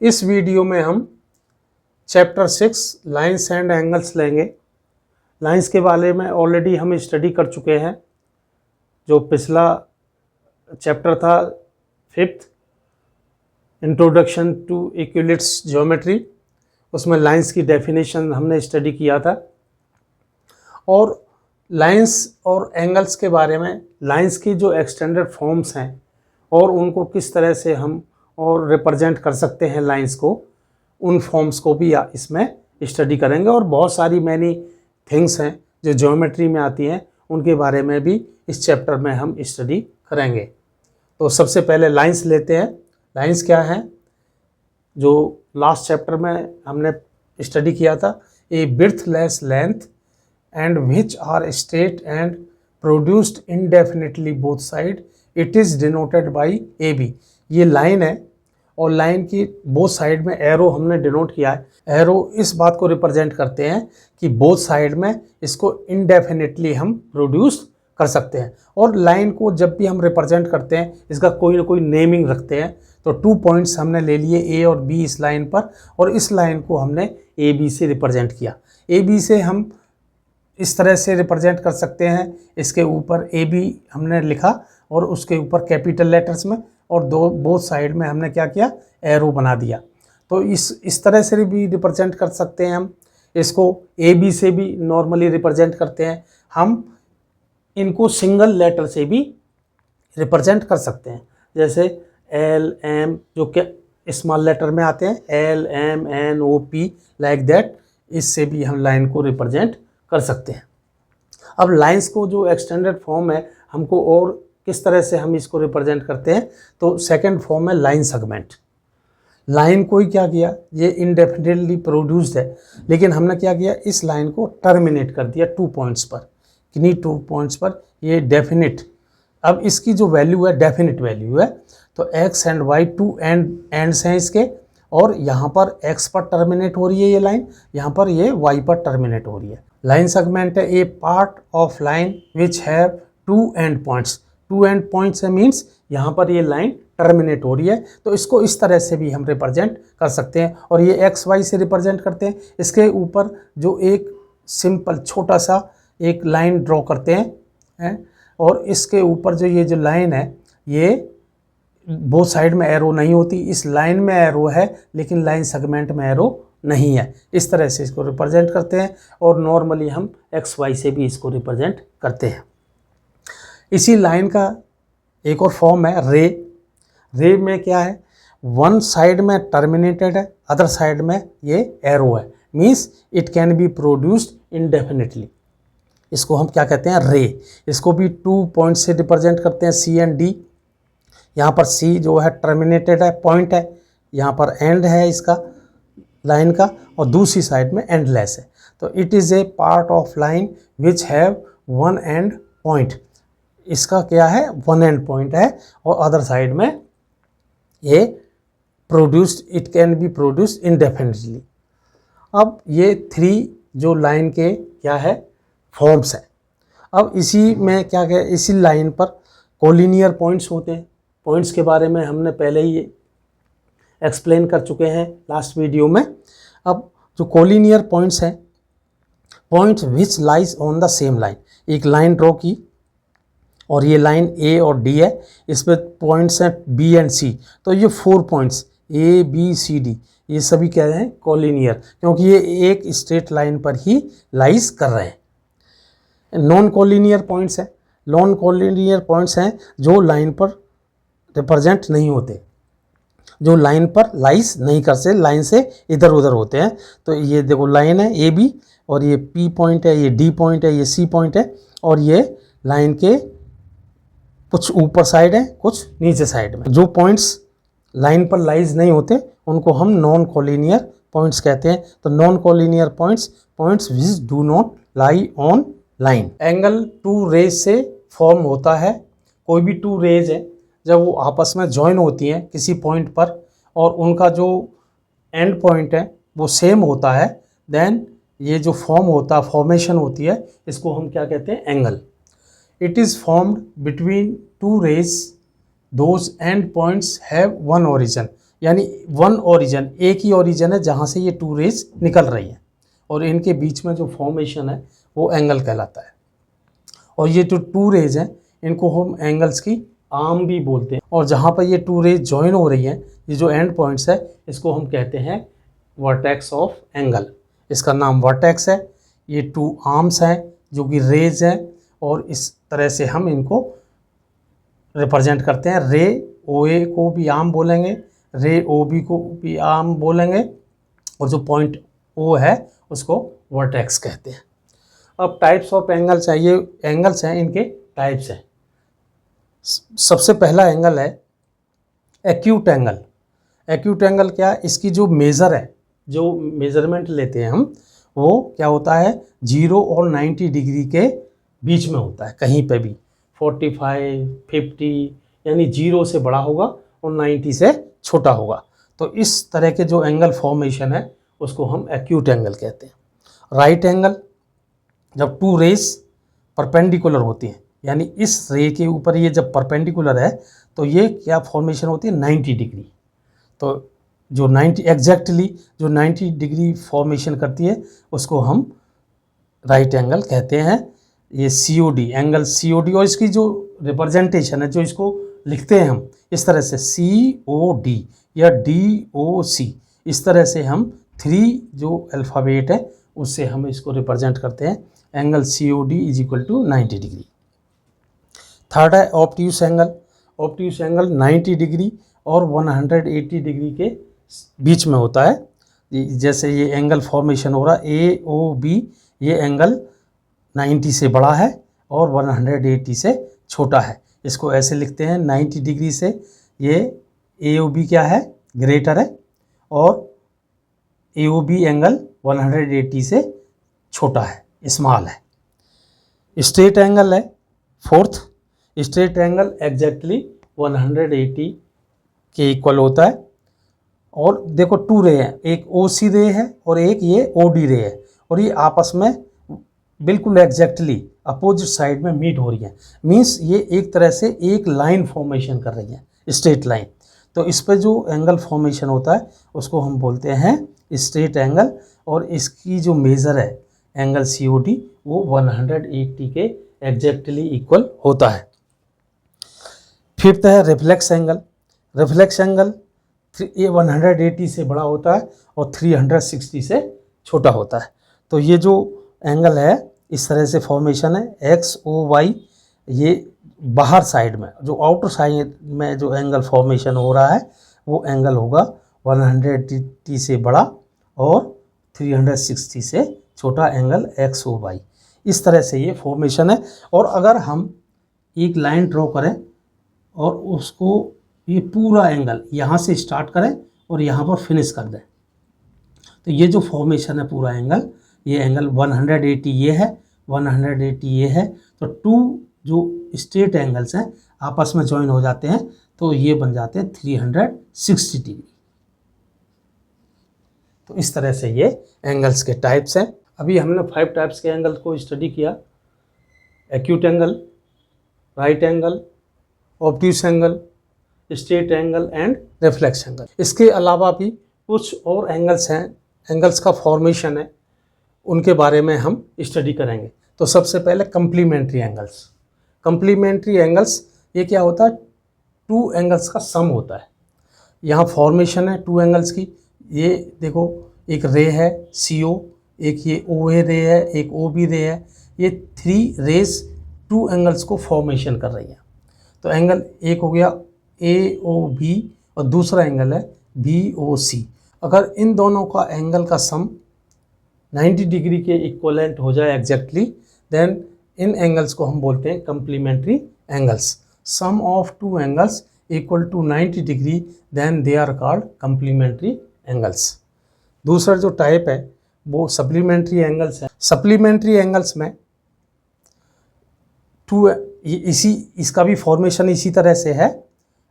इस वीडियो में हम चैप्टर 6 लाइंस एंड एंगल्स लेंगे। लाइंस के बारे में ऑलरेडी हम स्टडी कर चुके हैं। जो पिछला चैप्टर था 5th इंट्रोडक्शन टू इक्विलिट्स ज्योमेट्री, उसमें लाइंस की डेफिनेशन हमने स्टडी किया था। और लाइंस और एंगल्स के बारे में, लाइंस की जो एक्सटेंडेड फॉर्म्स हैं और उनको किस तरह से हम और रिप्रेजेंट कर सकते हैं लाइंस को, उन फॉर्म्स को भी इसमें स्टडी करेंगे। और बहुत सारी मैनी थिंग्स हैं जो ज्योमेट्री में आती हैं, उनके बारे में भी इस चैप्टर में हम स्टडी करेंगे। तो सबसे पहले लाइंस लेते हैं। लाइंस क्या है? जो लास्ट चैप्टर में हमने स्टडी किया था, a widthless length and which are straight and produced indefinitely both side, it is denoted by A B. ये लाइन है और लाइन की बोथ साइड में एरो हमने डिनोट किया है। एरो इस बात को रिप्रेजेंट करते हैं कि बोथ साइड में इसको इनडेफिनेटली हम प्रोड्यूस कर सकते हैं। और लाइन को जब भी हम रिप्रेजेंट करते हैं, इसका कोई ना कोई नेमिंग रखते हैं। तो 2 पॉइंट्स हमने ले लिए, ए और बी, इस लाइन पर, और इस लाइन को हमने ए बी से रिप्रेजेंट किया। ए बी से हम इस तरह से रिप्रेजेंट कर सकते हैं, इसके ऊपर ए बी हमने लिखा और उसके ऊपर कैपिटल लेटर्स में, और बोथ साइड में हमने क्या किया, एरो बना दिया। तो इस तरह से भी रिप्रेजेंट कर सकते हैं हम। इसको ए बी से भी नॉर्मली रिप्रेजेंट करते हैं हम। इनको सिंगल लेटर से भी रिप्रेजेंट कर सकते हैं, जैसे एल एम, जो कि स्मॉल लेटर में आते हैं, L M N O P, like that. इससे भी हम लाइन को रिप्रेजेंट कर सकते हैं। अब लाइंस को जो एक्सटेंडेड फॉर्म है, हमको और किस तरह से हम इसको रिप्रेजेंट करते हैं, तो सेकंड फॉर्म है लाइन सेगमेंट। लाइन को ही क्या किया, ये इनडेफिनेटली प्रोड्यूस्ड है, लेकिन हमने क्या किया, इस लाइन को टर्मिनेट कर दिया 2 पॉइंट्स पर। किन्हीं 2 पॉइंट्स पर ये डेफिनिट, अब इसकी जो वैल्यू है डेफिनिट वैल्यू है। तो एक्स एंड वाई 2 एंड्स हैं इसके, और यहाँ पर एक्स पर टर्मिनेट हो रही है ये लाइन, यहाँ पर ये वाई पर टर्मिनेट हो रही है। लाइन सेगमेंट है a part of line which have 2 end points. 2 end points means यहाँ पर ये लाइन टर्मिनेट हो रही है। तो इसको इस तरह से भी हम रिप्रेजेंट कर सकते हैं। और ये एक्स वाई से रिप्रेजेंट करते हैं। इसके ऊपर जो एक सिंपल छोटा सा एक लाइन ड्रॉ करते हैं, और इसके ऊपर जो लाइन है, ये बोथ साइड में एरो नहीं होती। इस लाइन में एरो है, लेकिन लाइन सेगमेंट में एरो नहीं है। इस तरह से इसको रिप्रेजेंट करते हैं। और नॉर्मली हम एक्स वाई से भी इसको रिप्रेजेंट करते हैं। इसी लाइन का एक और फॉर्म है रे। रे में क्या है, वन साइड में टर्मिनेटेड है, अदर साइड में ये एरो है, means it can be produced indefinitely. इसको हम क्या कहते हैं, रे। इसको भी 2 पॉइंट से रिप्रेजेंट करते हैं, सी एंड डी। यहाँ पर सी जो है टर्मिनेटेड है, पॉइंट है, यहाँ पर एंड है इसका लाइन का, और दूसरी साइड में एंडलेस है। तो it is a part of line which have 1 and point. इसका क्या है, 1 एंड पॉइंट है, और अदर साइड में ये produced, it can be produced indefinitely. अब ये 3 जो लाइन के क्या है, फॉर्म्स हैं। अब इसी में क्या क्या, इसी लाइन पर कोलिनियर पॉइंट्स होते हैं। पॉइंट्स के बारे में हमने पहले ही एक्सप्लेन कर चुके हैं लास्ट वीडियो में। अब जो कोलिनियर पॉइंट्स हैं, points which lies on the same line. एक लाइन ड्रॉ की और ये लाइन ए और डी है, इस पर पॉइंट्स हैं बी एंड सी। तो ये 4 points A B C D, ये सभी क्या हैं, कोलिनियर, क्योंकि ये एक स्ट्रेट लाइन पर ही लाइज कर रहे हैं। नॉन कोलिनियर पॉइंट्स हैं। नॉन कोलिनियर पॉइंट्स हैं जो लाइन पर रिप्रेजेंट नहीं होते, जो लाइन पर लाइज नहीं करते, लाइन से इधर उधर होते हैं। तो ये देखो लाइन है ए बी, और ये पी पॉइंट है, ये डी पॉइंट है, ये सी पॉइंट है, और ये लाइन के कुछ ऊपर साइड है, कुछ नीचे साइड में। जो पॉइंट्स लाइन पर लाइज नहीं होते, उनको हम नॉन कोलिनियर पॉइंट्स कहते हैं। तो non collinear points which do not lie on line. Angle 2 rays से फॉर्म होता है। कोई भी 2 रेज है, जब वो आपस में ज्वाइन होती हैं किसी पॉइंट पर, और उनका जो एंड पॉइंट है वो सेम होता है, देन ये जो फॉर्मेशन होती है, इसको हम क्या कहते हैं, angle. It is formed between 2 rays, those end points have 1 origin. यानी वन ओरिजिन, एक ही ओरिजिन है जहाँ से ये टू रेज निकल रही हैं, और इनके बीच में जो फॉर्मेशन है वो एंगल कहलाता है। और ये जो टू रेज हैं इनको हम एंगल्स की आर्म भी बोलते हैं, और जहाँ पर ये टू रेज ज्वाइन हो रही हैं, ये जो एंड पॉइंट्स है इसको हम कहते हैं वर्टेक्स ऑफ एंगल। इसका नाम वर्टेक्स है। ये टू आर्म्स हैं जो कि रेज हैं, और इस तरह से हम इनको रिप्रेजेंट करते हैं। रे ओ ए को भी आर्म बोलेंगे, रे ओ बी को भी आर्म बोलेंगे, और जो पॉइंट ओ है उसको वर्टेक्स कहते हैं। अब टाइप्स ऑफ एंगल्स है, ये एंगल्स हैं, इनके टाइप्स हैं। सबसे पहला एंगल है एक्यूट एंगल। एक्यूट एंगल क्या, इसकी जो मेज़र है, जो मेज़रमेंट लेते हैं हम, वो क्या होता है 0 और 90 डिग्री के बीच में होता है। कहीं पे भी 45, 50, यानी 0 से बड़ा होगा और 90 से छोटा होगा। तो इस तरह के जो एंगल फॉर्मेशन है उसको हम एक्यूट एंगल कहते हैं। राइट एंगल, जब टू रेज परपेंडिकुलर होती हैं, यानी इस रे के ऊपर ये जब परपेंडिकुलर है तो ये क्या फॉर्मेशन होती है 90 डिग्री। तो जो 90 एग्जैक्टली जो 90 डिग्री फॉर्मेशन करती है उसको हम राइट एंगल कहते हैं। ये COD एंगल COD, और इसकी जो रिप्रेजेंटेशन है, जो इसको लिखते हैं हम इस तरह से COD या DOC, इस तरह से हम 3 जो अल्फ़ाबेट है उससे हम इसको रिप्रेजेंट करते हैं। Angle COD is equal to 90 degree. Third है obtuse angle. Obtuse angle 90 degree और 180 डिग्री के बीच में होता है। जैसे ये एंगल फॉर्मेशन हो रहा है AOB, ये एंगल 90 से बड़ा है और 180 से छोटा है। इसको ऐसे लिखते हैं 90 डिग्री से ये AOB क्या है, ग्रेटर है, और AOB एंगल 180 से छोटा है, स्मॉल है। स्ट्रेट एंगल है फोर्थ। स्ट्रेट एंगल एग्जैक्टली 180 के इक्वल होता है। और देखो टू रे है, एक OC रे है और एक ये OD रे है, और ये आपस में बिल्कुल एग्जैक्टली अपोजिट साइड में मीट हो रही है। मीन्स ये एक तरह से एक लाइन फॉर्मेशन कर रही है, स्ट्रेट लाइन। तो इस पर जो एंगल फॉर्मेशन होता है उसको हम बोलते हैं स्ट्रेट एंगल, और इसकी जो मेज़र है एंगल COD वो 180 के एग्जैक्टली इक्वल होता है। फिफ्थ है रिफ्लेक्स एंगल। रिफ्लेक्स एंगल ये 180 से बड़ा होता है और 360 से छोटा होता है। तो ये जो एंगल है इस तरह से फॉर्मेशन है XOY। ये बाहर साइड में, जो आउटर साइड में जो एंगल फॉर्मेशन हो रहा है वो एंगल होगा 180 से बड़ा और 360 से छोटा एंगल XOY। इस तरह से ये फॉर्मेशन है। और अगर हम एक लाइन ड्रॉ करें और उसको ये पूरा एंगल यहाँ से स्टार्ट करें और यहाँ पर फिनिश कर दें, तो ये जो फॉर्मेशन है पूरा एंगल, ये एंगल 180 ये है, 180 ये है। तो टू जो स्ट्रेट एंगल्स हैं आपस में ज्वाइन हो जाते हैं, तो ये बन जाते हैं 360 डिग्री। तो इस तरह से ये एंगल्स के टाइप्स हैं। अभी हमने 5 टाइप्स के एंगल को स्टडी किया: acute angle, right angle, obtuse angle, straight angle and reflex angle. इसके अलावा भी कुछ और एंगल्स हैं, एंगल्स का फॉर्मेशन है, उनके बारे में हम स्टडी करेंगे। तो सबसे पहले कंप्लीमेंट्री एंगल्स। कंप्लीमेंट्री एंगल्स ये क्या होता है, टू एंगल्स का सम होता है। यहाँ फॉर्मेशन है टू एंगल्स की। ये देखो एक रे है CO, एक ये OA रे है, एक OB रे है। ये 3 रेज टू एंगल्स को फॉर्मेशन कर रही हैं। तो एंगल एक हो गया AOB और दूसरा एंगल है BOC। अगर इन दोनों का एंगल का सम 90 डिग्री के इक्वलेंट हो जाए एग्जैक्टली, देन इन एंगल्स को हम बोलते हैं complementary angles. Sum of two angles equal to 90 degree, then they are called complementary angles. दूसरा जो टाइप है वो सप्लीमेंट्री एंगल्स है। सप्लीमेंट्री एंगल्स में टू इसका भी फॉर्मेशन इसी तरह से है,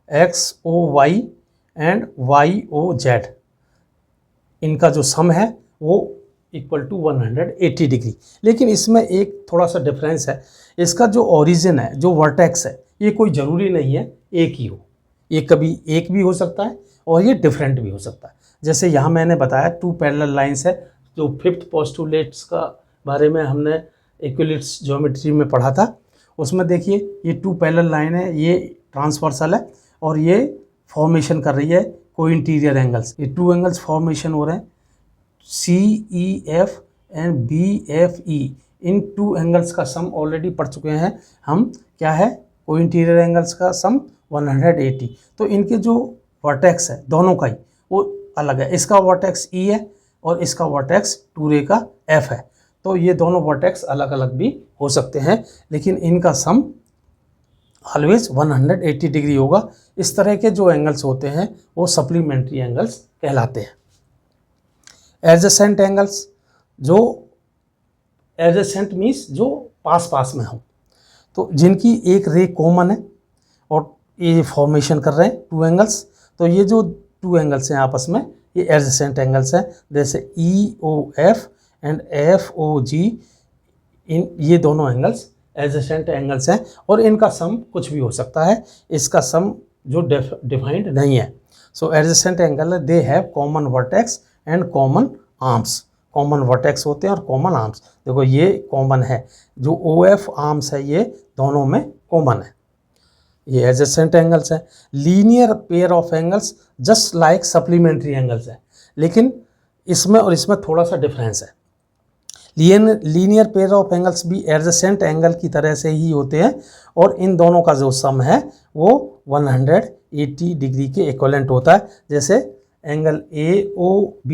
XOY एंड YOZ। इनका जो सम है वो इक्वल टू 180 डिग्री। लेकिन इसमें एक थोड़ा सा डिफरेंस है, इसका जो ओरिजिन है, जो वर्टेक्स है, ये कोई ज़रूरी नहीं है एक ही हो। ये कभी एक भी हो सकता है और ये डिफरेंट भी हो सकता है। जैसे यहाँ मैंने बताया टू पैरेलल लाइंस है, जो फिफ्थ पोस्टुलेट्स का बारे में हमने इक्विलिप्स ज्योमेट्री में पढ़ा था, उसमें देखिए ये टू पैरेलल लाइन है, ये ट्रांसवर्सल है और ये फॉर्मेशन कर रही है को इंटीरियर एंगल्स। ये टू एंगल्स फॉर्मेशन हो रहे हैं CEF and BFE। In two angles का सम ऑलरेडी पढ़ चुके हैं हम, क्या है, को इंटीरियर एंगल्स का सम 180। तो इनके जो वर्टेक्स है दोनों का ही वो अलग है, इसका वर्टेक्स E है और इसका वर्टेक्स 2 का F है। तो ये दोनों वर्टेक्स अलग अलग भी हो सकते हैं, लेकिन इनका सम ऑलवेज 180 डिग्री होगा। इस तरह के जो एंगल्स होते हैं वो सप्लीमेंट्री एंगल्स कहलाते हैं। एडजेसेंट एंगल्स, जो एडजेसेंट मीन्स जो पास पास में हो, तो जिनकी एक रे कॉमन है और ये फॉर्मेशन कर रहे हैं टू एंगल्स, तो ये जो टू एंगल्स हैं आपस में ये एडजेसेंट एंगल्स हैं। जैसे EOF एंड FOG, इन ये दोनों एंगल्स एडजेसेंट एंगल्स हैं और इनका सम कुछ भी हो सकता है, इसका सम जो डिफाइंड नहीं है। So adjacent angle they have common vertex and common arms. Common vertex होते हैं और कॉमन आर्म्स। देखो ये कॉमन है, जो OF आर्म्स है ये दोनों में कॉमन है, ये एडजेसेंट एंगल्स है। Linear pair of angles just like supplementary angles है, लेकिन इसमें और इसमें थोड़ा सा डिफरेंस है। लीनियर पेयर ऑफ एंगल्स भी एडजेसेंट एंगल की तरह से ही होते हैं और इन दोनों का जो सम है वो 180 डिग्री के इक्विवेलेंट होता है। जैसे एंगल AOB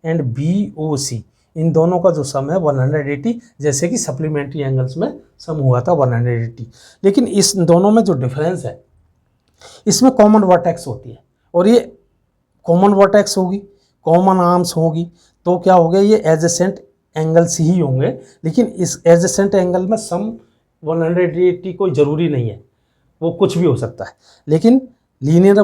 एंड BOC, इन दोनों का जो सम है 180, जैसे कि सप्लीमेंट्री एंगल्स में सम हुआ था 180। लेकिन इस दोनों में जो डिफरेंस है, इसमें कॉमन वर्टेक्स होती है और ये कॉमन वर्टेक्स होगी, कॉमन आर्म्स होगी, तो क्या हो गया, ये एडजेसेंट एंगल्स ही होंगे। लेकिन इस एडजेसेंट एंगल में सम 180 कोई ज़रूरी नहीं है, वो कुछ भी हो सकता है। लेकिन लीनियर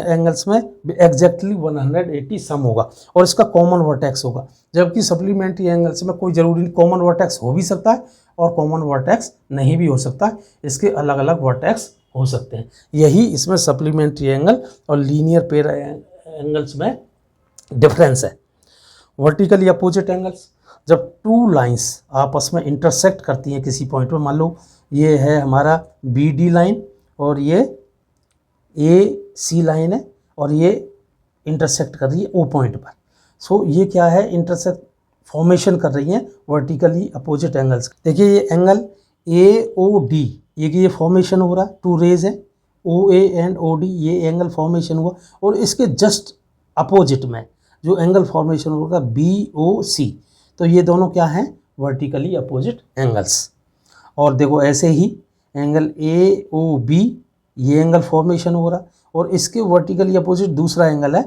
एंगल्स में एग्जैक्टली 180 सम होगा और इसका कॉमन वर्टेक्स होगा, जबकि सप्लीमेंट्री एंगल्स में कोई ज़रूरी नहीं, कॉमन वर्टेक्स हो भी सकता है और कॉमन वर्टेक्स नहीं भी हो सकता है, इसके अलग अलग वर्टेक्स हो सकते हैं। यही इसमें सप्लीमेंट्री एंगल और लीनियर पेयर एंगल्स में डिफरेंस है। वर्टिकली अपोजिट एंगल्स, जब टू लाइंस आपस में इंटरसेक्ट करती हैं किसी पॉइंट पर, मान लो ये है हमारा BD लाइन और ये AC लाइन है और ये इंटरसेक्ट कर रही है O पॉइंट पर। सो ये क्या है, इंटरसेक्ट फॉर्मेशन कर रही हैं वर्टिकली अपोजिट एंगल्स। देखिए ये एंगल AOD, ये फॉर्मेशन हो रहा है, टू रेज है OA एंड OD, ये एंगल फॉर्मेशन हुआ और इसके जस्ट अपोजिट में जो एंगल फॉर्मेशन होगा BOC, तो ये दोनों क्या हैं, वर्टिकली अपोजिट एंगल्स। और देखो ऐसे ही एंगल AOB, ये एंगल फॉर्मेशन हो रहा और इसके वर्टिकली अपोजिट दूसरा एंगल है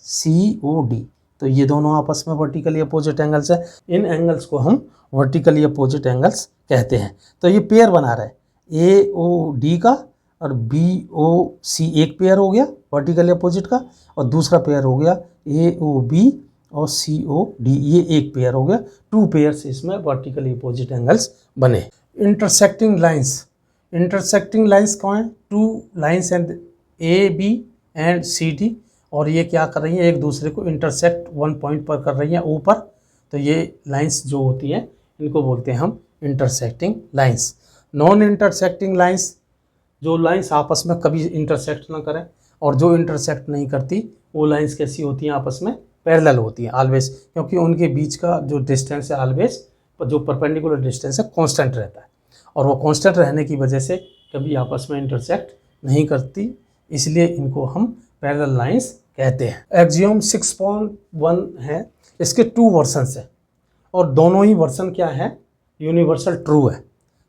COD, तो ये दोनों आपस में वर्टिकली अपोजिट एंगल्स है। इन एंगल्स को हम वर्टिकली अपोजिट एंगल्स कहते हैं। तो ये पेयर बना रहा है AOD का और BOC, एक पेयर हो गया वर्टिकली अपोजिट का, और दूसरा पेयर हो गया AOB और COD, ये एक पेयर हो गया। टू पेयर्स इसमें वर्टिकली अपोजिट एंगल्स बने। इंटरसेक्टिंग लाइंस, इंटरसेक्टिंग लाइंस कौन है, two lines and AB and CD, और ये क्या कर रही हैं, एक दूसरे को इंटरसेक्ट वन पॉइंट पर कर रही हैं ऊपर, तो ये लाइंस जो होती हैं इनको बोलते हैं हम intersecting lines. Non intersecting lines, जो लाइंस आपस में कभी इंटरसेक्ट ना करें, और जो इंटरसेक्ट नहीं करती वो लाइंस कैसी होती हैं, आपस में पैरेलल होती हैं ऑलवेज, क्योंकि उनके बीच का जो डिस्टेंस है ऑलवेज, जो परपेंडिकुलर डिस्टेंस है कांस्टेंट रहता है, और वो कांस्टेंट रहने की वजह से कभी आपस में इंटरसेक्ट नहीं करती, इसलिए इनको हम पैरेलल लाइंस कहते हैं। एक्सियोम 6.1 है, इसके 2 वर्जन्स हैं और दोनों ही वर्जन क्या है, यूनिवर्सल ट्रू है।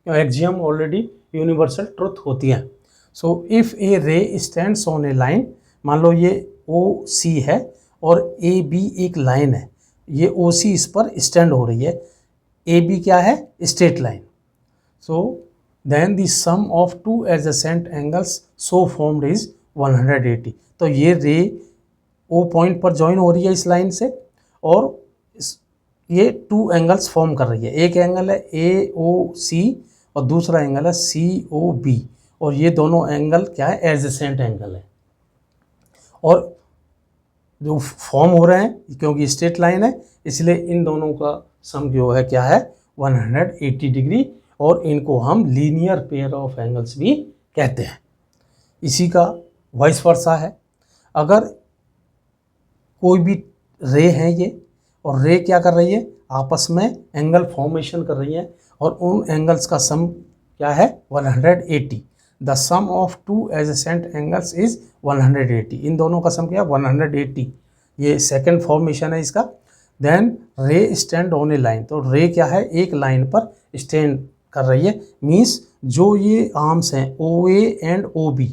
एक्सियोम ऑलरेडी यूनिवर्सल ट्रुथ होती है। सो इफ़ ए रे स्टैंड्स ऑन ए लाइन, मान लो ये OC है और AB एक लाइन है, ये OC इस पर स्टैंड हो रही है, AB क्या है, straight line. So then the sum of two adjacent angles so formed is 180। तो ये रे O पॉइंट पर ज्वाइन हो रही है इस लाइन से और ये टू एंगल्स फॉर्म कर रही है, एक एंगल है AOC और दूसरा एंगल है COB, और ये दोनों एंगल क्या है, एडजेसेंट एंगल है। और जो फॉर्म हो रहे हैं, क्योंकि स्ट्रेट लाइन है इसलिए इन दोनों का सम जो है क्या है 180 डिग्री, और इनको हम लीनियर पेयर ऑफ एंगल्स भी कहते हैं। इसी का वाइस वर्सा है। अगर कोई भी रे है ये, और रे क्या कर रही है, आपस में एंगल फॉर्मेशन कर रही है, और उन एंगल्स का सम क्या है 180। The sum of two adjacent angles is 180। इन दोनों का सम क्या है 180। ये सेकंड फॉर्मेशन है इसका। देन रे स्टैंड ऑन ए लाइन, तो रे क्या है एक लाइन पर स्टैंड कर रही है। मीन्स जो ये आर्म्स हैं ओ ए एंड ओ बी,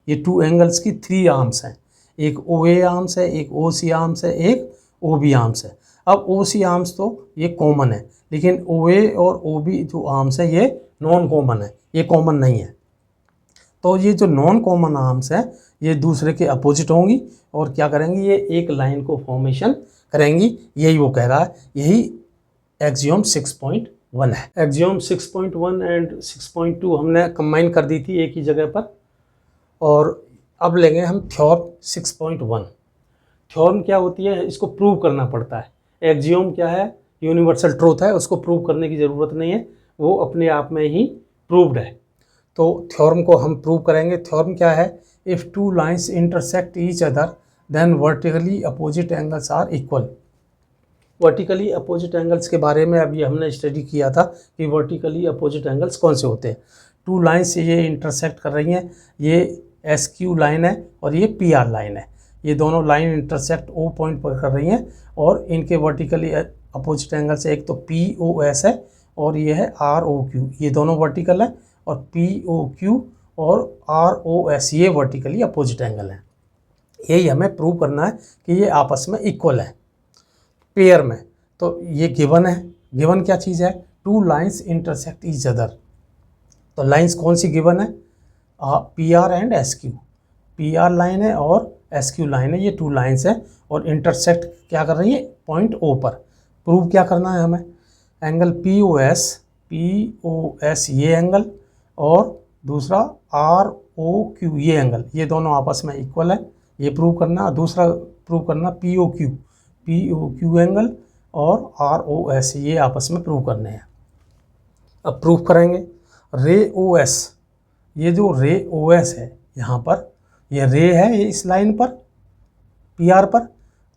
ये टू एंगल्स की 3 आर्म्स हैं। एक ओ ए आर्म्स है, एक ओ सी आर्म्स है, एक ओ बी आर्म्स है। अब ओ सी आर्म्स तो ये कॉमन है, लेकिन ओ ए और ओ बी जो आर्म्स है ये नॉन कॉमन है, ये कॉमन नहीं है। तो ये जो नॉन कॉमन आर्म्स हैं ये दूसरे के अपोजिट होंगी और क्या करेंगी, ये एक लाइन को फॉर्मेशन करेंगी। यही वो कह रहा है, यही एक्सियोम 6.1 है। एक्सियोम 6.1 एंड 6.2 हमने कंबाइन कर दी थी एक ही जगह पर। और अब लेंगे हम थ्योरम 6.1। थ्योरम क्या होती है, इसको प्रूव करना पड़ता है। एक्सियोम क्या है, यूनिवर्सल ट्रूथ है, उसको प्रूव करने की ज़रूरत नहीं है, वो अपने आप में ही प्रूव्ड है। तो थ्योरम को हम प्रूव करेंगे। थ्योरम क्या है, if two lines intersect each other then vertically opposite angles are equal. Vertically opposite angles के बारे में अभी हमने स्टडी किया था कि वर्टिकली अपोजिट एंगल्स कौन से होते हैं। टू लाइंस ये इंटरसेक्ट कर रही हैं, ये एस क्यू लाइन है और ये पी आर लाइन है। ये दोनों लाइन इंटरसेक्ट ओ पॉइंट पर कर रही हैं और इनके वर्टिकली अपोजिट एंगल से एक तो पी ओ एस है और ये है आर ओ क्यू, ये दोनों वर्टिकल है, और पी ओ क्यू और आर ओ एस ये वर्टिकली अपोजिट एंगल है। यही हमें प्रूव करना है कि ये आपस में इक्वल है पेयर में। तो ये गिवन है। गिवन क्या चीज़ है, to lines intersect each other. तो लाइंस कौन सी गिवन है, P R and S Q. P R line है और एस क्यू लाइन है, ये टू लाइंस है और इंटरसेक्ट क्या कर रही है पॉइंट ओ पर। प्रूव क्या करना है हमें, एंगल पी ओ एस ये एंगल और दूसरा आर ओ क्यू ये एंगल, ये दोनों आपस में इक्वल है, ये प्रूव करना। दूसरा प्रूव करना पी ओ क्यू एंगल और आर ओ एस ये आपस में प्रूव करने हैं। अब प्रूव करेंगे। रे ओ एस, ये जो रे ओ एस है यहाँ पर, ये रे है ये इस लाइन पर पी आर पर,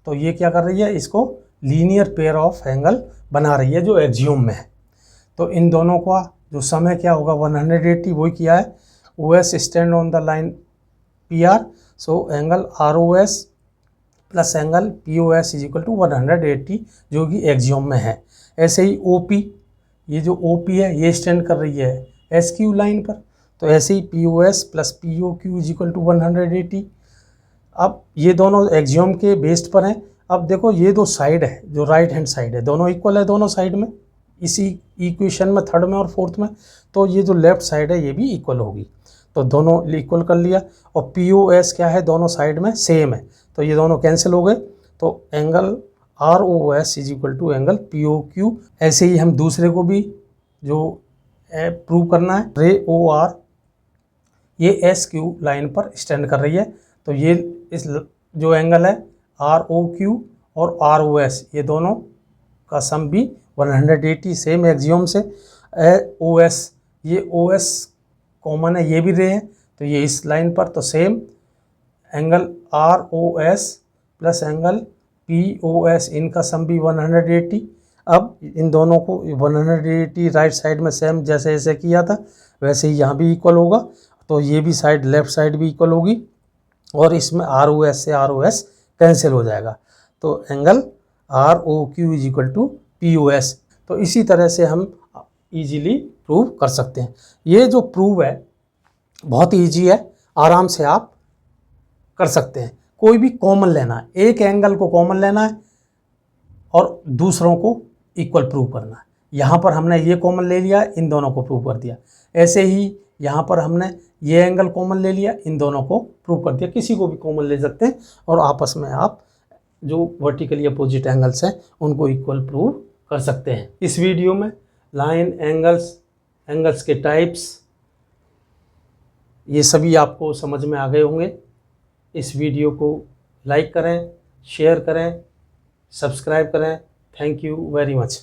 तो ये क्या कर रही है, इसको लीनियर पेयर ऑफ एंगल बना रही है जो एक्सियोम में है। तो इन दोनों का जो सम है क्या होगा 180, वही किया है। O S stand on the line P R, so angle R O S plus angle P O S is equal to 180 जो कि एक्सियोम में है। ऐसे ही ओ पी, ये जो ओ पी है ये स्टैंड कर रही है एस क्यू लाइन पर, तो ऐसे ही P O S plus P O Q is equal to 180। अब ये दोनों एक्सियोम के बेस्ड पर हैं। अब देखो ये दो साइड है, जो राइट हैंड साइड है, दोनों इक्वल है दोनों साइड में, इसी इक्वेशन में थर्ड में और फोर्थ में। तो ये जो लेफ्ट साइड है ये भी इक्वल होगी, तो दोनों इक्वल कर लिया। और पी ओ एस क्या है, दोनों साइड में सेम है, तो ये दोनों कैंसिल हो गए। तो angle R O S is equal to angle P O Q. ऐसे ही हम दूसरे को भी जो प्रूव करना है, रे ओ आर ये एस क्यू लाइन पर स्टैंड कर रही है, तो ये इस जो एंगल है आर ओ क्यू और आर ओ एस ये दोनों का सम भी 180 सेम एक्सियोम से। ओ एस, ये ओ एस कॉमन है, ये भी रे है, तो ये इस लाइन पर, तो same angle R O S plus angle P O S इनका सम भी 180। अब इन दोनों को 180 राइट साइड में सेम जैसे ऐसे किया था वैसे ही यहाँ भी इक्वल होगा, तो ये भी साइड लेफ्ट साइड भी इक्वल होगी और इसमें आर ओ एस से आर ओ एस कैंसिल हो जाएगा, तो angle R O Q is equal to P O S. तो इसी तरह से हम इजीली प्रूव कर सकते हैं। ये जो प्रूव है बहुत ईजी है, आराम से आप कर सकते हैं। कोई भी कॉमन लेना है, एक एंगल को कॉमन लेना है और दूसरों को इक्वल प्रूव करना है। यहाँ पर हमने ये कॉमन ले लिया, इन दोनों को प्रूव कर दिया। ऐसे ही यहाँ पर हमने ये एंगल कॉमन ले लिया, इन दोनों को प्रूव कर दिया। किसी को भी कॉमन ले सकते हैं और आपस में आप जो वर्टिकली अपोजिट एंगल्स हैं उनको इक्वल प्रूव कर सकते हैं। इस वीडियो में लाइन, एंगल्स के टाइप्स, ये सभी आपको समझ में आ गए होंगे। इस वीडियो को लाइक करें, शेयर करें, सब्सक्राइब करें। Thank you very much.